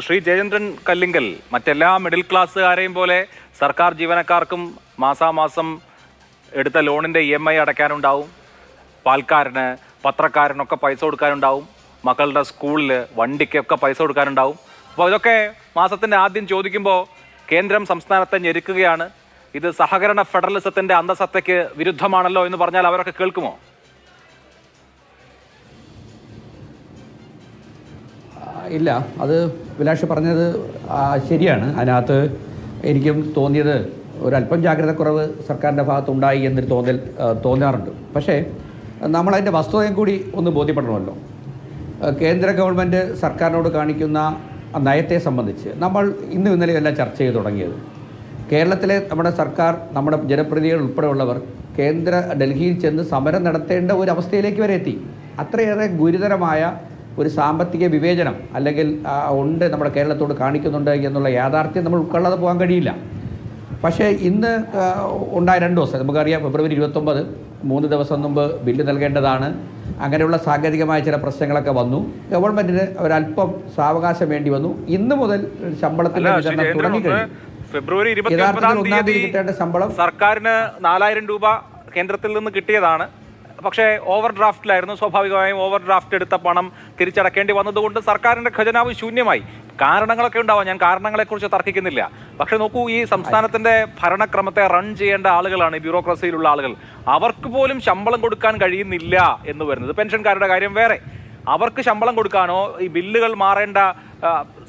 ശ്രീ ജയചന്ദ്രൻ കല്ലിങ്കൽ മറ്റെല്ലാ മിഡിൽ ക്ലാസ്സുകാരെയും പോലെ സർക്കാർ ജീവനക്കാർക്കും മാസാമാസം എടുത്ത ലോണിൻ്റെ EMI അടയ്ക്കാനുണ്ടാവും, പാൽക്കാരന് പത്രക്കാരനൊക്കെ പൈസ കൊടുക്കാനുണ്ടാവും, മക്കളുടെ സ്കൂളിൽ വണ്ടിക്കൊക്കെ പൈസ കൊടുക്കാനുണ്ടാവും. അപ്പോൾ ഇതൊക്കെ മാസത്തിൻ്റെ ആദ്യം ചോദിക്കുമ്പോൾ കേന്ദ്രം സംസ്ഥാനത്തെ ഞെരുക്കുകയാണ്, ഇത് സഹകരണ ഫെഡറലിസത്തിൻ്റെ അന്തസത്തയ്ക്ക് വിരുദ്ധമാണല്ലോ എന്ന് പറഞ്ഞാൽ അവരൊക്കെ കേൾക്കുമോ? ഇല്ല, അത് വിലാഷ് പറഞ്ഞത് ശരിയാണ്. അതിനകത്ത് എനിക്കും തോന്നിയത് ഒരല്പം ജാഗ്രതക്കുറവ് സർക്കാരിൻ്റെ ഭാഗത്തുണ്ടായി എന്നൊരു തോന്നാറുണ്ട്. പക്ഷേ നമ്മളതിൻ്റെ വസ്തുതയും കൂടി ഒന്ന് ബോധ്യപ്പെടണമല്ലോ. കേന്ദ്ര ഗവൺമെൻറ് സർക്കാരിനോട് കാണിക്കുന്ന നയത്തെ സംബന്ധിച്ച് നമ്മൾ ഇന്നും ഇന്നലെയും എല്ലാം ചർച്ച ചെയ്ത് തുടങ്ങിയത്. കേരളത്തിലെ നമ്മുടെ സർക്കാർ, നമ്മുടെ ജനപ്രതിനിധികൾ ഉൾപ്പെടെയുള്ളവർ ഡൽഹിയിൽ ചെന്ന് സമരം നടത്തേണ്ട ഒരു അവസ്ഥയിലേക്ക് വരെ എത്തി. അത്രയേറെ ഗുരുതരമായ ഒരു സാമ്പത്തിക വിവേചനം അല്ലെങ്കിൽ ഉണ്ട് നമ്മുടെ കേരളത്തോട് കാണിക്കുന്നുണ്ട് എന്നുള്ള യാഥാർത്ഥ്യം നമ്മൾ ഉൾക്കൊള്ളാതെ പോകാൻ കഴിയില്ല. പക്ഷേ ഇന്ന് ഉണ്ടായ 2 ദിവസം നമുക്കറിയാം, ഫെബ്രുവരി 29 3 ദിവസം മുമ്പ് ബില്ല് നൽകേണ്ടതാണ്. അങ്ങനെയുള്ള സാങ്കേതികമായ ചില പ്രശ്നങ്ങളൊക്കെ വന്നു. ഗവൺമെൻറ്റിന് ഒരല്പം സാവകാശം വേണ്ടി വന്നു. ഇന്ന് മുതൽ ശമ്പളത്തിൻ്റെ വിതരണം തുടങ്ങിക്കഴിഞ്ഞു. ഫെബ്രുവരി 29 കിട്ടേണ്ട ശമ്പളം സർക്കാരിന് 4000 രൂപ കേന്ദ്രത്തിൽ നിന്ന് കിട്ടിയതാണ്. പക്ഷേ ഓവർ ഡ്രാഫ്റ്റിലായിരുന്നു. സ്വാഭാവികമായും ഓവർ ഡ്രാഫ്റ്റ് എടുത്ത പണം തിരിച്ചടക്കേണ്ടി വന്നതുകൊണ്ട് സർക്കാരിൻ്റെ ഖജനാവ് ശൂന്യമായി. കാരണങ്ങളൊക്കെ ഉണ്ടാവാം, ഞാൻ കാരണങ്ങളെക്കുറിച്ച് തർക്കിക്കുന്നില്ല. പക്ഷെ നോക്കൂ, ഈ സംസ്ഥാനത്തിൻ്റെ ഭരണക്രമത്തെ റൺ ചെയ്യേണ്ട ആളുകളാണ് ഈ ബ്യൂറോക്രസിയിലുള്ള ആളുകൾ. അവർക്ക് പോലും ശമ്പളം കൊടുക്കാൻ കഴിയുന്നില്ല എന്ന് വരുന്നത്. പെൻഷൻകാരുടെ കാര്യം വേറെ, അവർക്ക് ശമ്പളം കൊടുക്കാനോ ഈ ബില്ലുകൾ മാറേണ്ട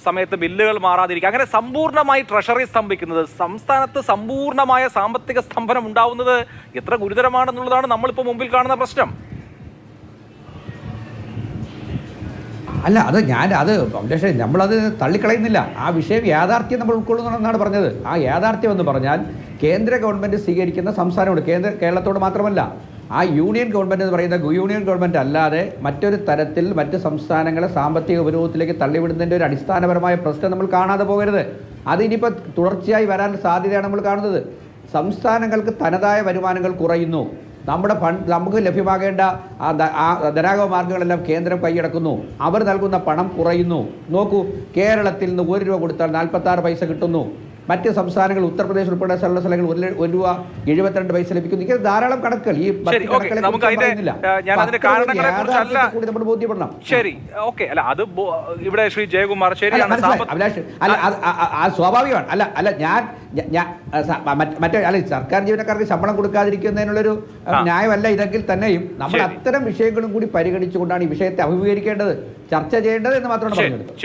സമയത്ത് ബില്ലുകൾ മാറാതിരിക്കുക, അങ്ങനെ സമ്പൂർണ്ണമായി ട്രഷറി സ്തംഭിക്കുന്നത്, സംസ്ഥാനത്ത് സമ്പൂർണ്ണമായ സാമ്പത്തിക സ്തംഭനം ഉണ്ടാവുന്നത് എത്ര ഗുരുതരമാണെന്നുള്ളതാണ് നമ്മളിപ്പോൾ മുമ്പിൽ കാണുന്ന പ്രശ്നം. അല്ല, അത് നമ്മളത് തള്ളിക്കളയുന്നില്ല. ആ വിഷയം യാഥാർത്ഥ്യം നമ്മൾ ഉൾക്കൊള്ളുന്നതെന്നാണ് പറഞ്ഞത്. ആ യാഥാർത്ഥ്യം എന്ന് പറഞ്ഞാൽ കേന്ദ്ര ഗവൺമെൻറ് സ്വീകരിക്കുന്ന സംസ്ഥാനമുണ്ട്, കേരളത്തോട് മാത്രമല്ല. ആ യൂണിയൻ ഗവൺമെൻറ് എന്ന് പറയുന്ന യൂണിയൻ ഗവൺമെൻറ് അല്ലാതെ മറ്റൊരു തരത്തിൽ മറ്റ് സംസ്ഥാനങ്ങളെ സാമ്പത്തിക ഉപരോധത്തിലേക്ക് തള്ളിവിടുന്നതിൻ്റെ ഒരു അടിസ്ഥാനപരമായ പ്രശ്നം നമ്മൾ കാണാതെ പോകരുത്. അത് തുടർച്ചയായി വരാൻ സാധ്യതയാണ് നമ്മൾ കാണുന്നത്. സംസ്ഥാനങ്ങൾക്ക് തനതായ വരുമാനങ്ങൾ കുറയുന്നു. നമുക്ക് ലഭ്യമാകേണ്ട ധനാഗമ മാർഗ്ഗങ്ങളെല്ലാം കേന്ദ്രം കൈയടക്കുന്നു. അവർ നൽകുന്ന പണം കുറയുന്നു. നോക്കൂ, കേരളത്തിൽ നിന്ന് 1 രൂപ കൊടുത്താൽ 46 പൈസ കിട്ടുന്നു. മറ്റ് സംസ്ഥാനങ്ങൾ, ഉത്തർപ്രദേശ് ഉൾപ്പെടെ സ്ഥലങ്ങൾ 1 രൂപ 72 പൈസ ലഭിക്കുന്നു. ഇങ്ങനെ ധാരാളം കണക്കുകൾ നമ്മൾ ബോധ്യപ്പെടണം. ശരി, ഓക്കെ. അല്ല, അത് ഇവിടെ ശ്രീ ജയകുമാർ ശരിയാണ്, അഭിലാഷ്. അത് സ്വാഭാവികമാണ്. മറ്റേ സർക്കാർ ജീവനക്കാർക്ക് ശമ്പളം കൊടുക്കാതിരിക്കുന്നതിനുള്ളൊരു ന്യായമല്ല ഇതെങ്കിൽ തന്നെയും നമ്മൾ അത്തരം വിഷയങ്ങളും കൂടി പരിഗണിച്ചുകൊണ്ടാണ് ഈ വിഷയത്തെ അഭിമുഖീകരിക്കേണ്ടത്, ചർച്ച ചെയ്യേണ്ടത് എന്ന് മാത്രമാണ് പറഞ്ഞത്.